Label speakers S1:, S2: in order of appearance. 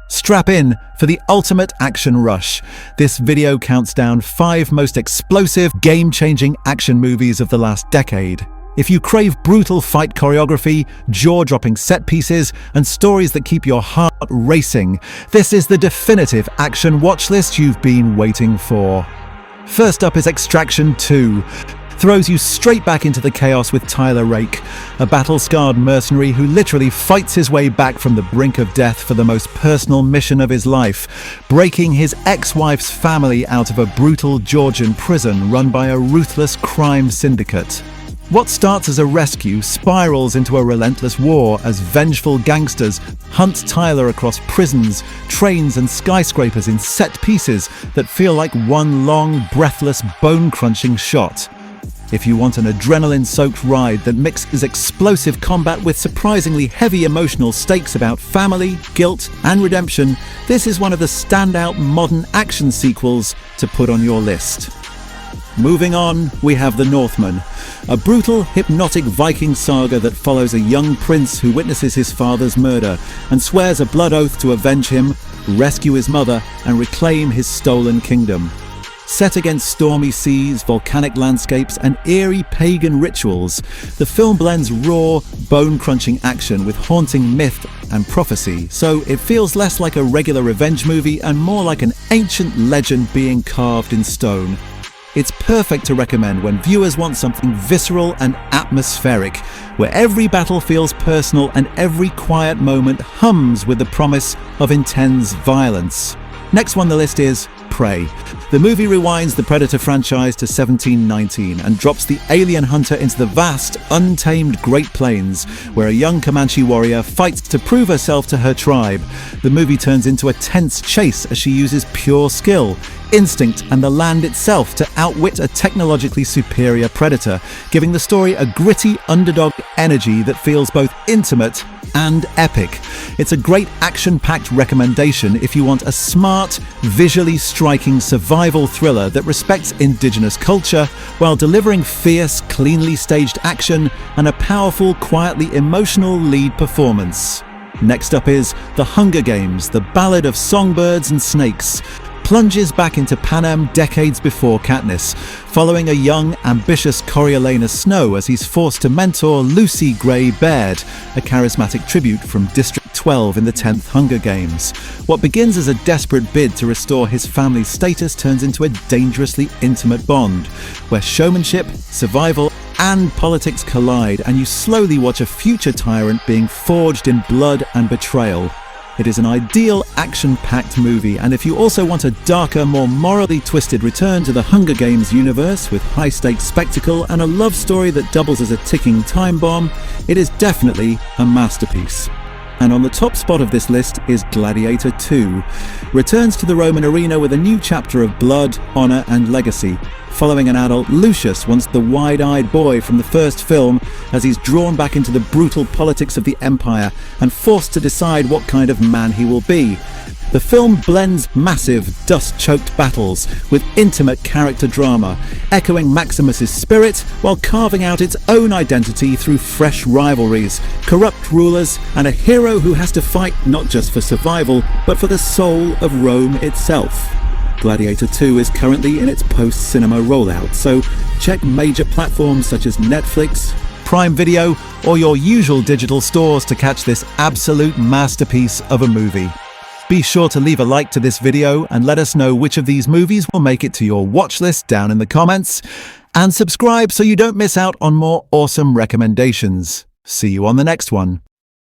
S1: Strap in for the ultimate action rush. This video counts down 5 most explosive, game-changing action movies of the last decade. If you crave brutal fight choreography, jaw-dropping set pieces, and stories that keep your heart racing, this is the definitive action watch list you've been waiting for. First up is Extraction 2. Throws you straight back into the chaos with Tyler Rake, a battle-scarred mercenary who literally fights his way back from the brink of death for the most personal mission of his life, breaking his ex-wife's family out of a brutal Georgian prison run by a ruthless crime syndicate. What starts as a rescue spirals into a relentless war as vengeful gangsters hunt Tyler across prisons, trains and skyscrapers in set pieces that feel like one long, breathless, bone-crunching shot. If you want an adrenaline-soaked ride that mixes explosive combat with surprisingly heavy emotional stakes about family, guilt, and redemption, this is one of the standout modern action sequels to put on your list. Moving on, we have The Northman, a brutal, hypnotic Viking saga that follows a young prince who witnesses his father's murder and swears a blood oath to avenge him, rescue his mother, and reclaim his stolen kingdom. Set against stormy seas, volcanic landscapes, and eerie pagan rituals, the film blends raw, bone-crunching action with haunting myth and prophecy, so it feels less like a regular revenge movie and more like an ancient legend being carved in stone. It's perfect to recommend when viewers want something visceral and atmospheric, where every battle feels personal and every quiet moment hums with the promise of intense violence. Next on the list is Prey. The movie rewinds the Predator franchise to 1719 and drops the alien hunter into the vast, untamed Great Plains, where a young Comanche warrior fights to prove herself to her tribe. The movie turns into a tense chase as she uses pure skill, instinct, and the land itself to outwit a technologically superior predator, giving the story a gritty underdog energy that feels both intimate and epic. It's a great action-packed recommendation if you want a smart, visually striking survival thriller that respects indigenous culture while delivering fierce, cleanly staged action and a powerful, quietly emotional lead performance. Next up is The Hunger Games, the Ballad of Songbirds and Snakes. Plunges back into Panem decades before Katniss, following a young, ambitious Coriolanus Snow as he's forced to mentor Lucy Gray Baird, a charismatic tribute from District 12 in the 10th Hunger Games. What begins as a desperate bid to restore his family's status turns into a dangerously intimate bond, where showmanship, survival, and politics collide, and you slowly watch a future tyrant being forged in blood and betrayal. It is an ideal action-packed movie, and if you also want a darker, more morally twisted return to the Hunger Games universe with high-stakes spectacle and a love story that doubles as a ticking time bomb, it is definitely a masterpiece. And on the top spot of this list is Gladiator 2. Returns to the Roman arena with a new chapter of blood, honor, and legacy, following an adult Lucius, once the wide-eyed boy from the first film, as he's drawn back into the brutal politics of the Empire and forced to decide what kind of man he will be. The film blends massive, dust-choked battles with intimate character drama, echoing Maximus's spirit while carving out its own identity through fresh rivalries, corrupt rulers, and a hero who has to fight not just for survival, but for the soul of Rome itself. Gladiator 2 is currently in its post-cinema rollout, so check major platforms such as Netflix, Prime Video, or your usual digital stores to catch this absolute masterpiece of a movie. Be sure to leave a like to this video and let us know which of these movies will make it to your watch list down in the comments. And subscribe so you don't miss out on more awesome recommendations. See you on the next one.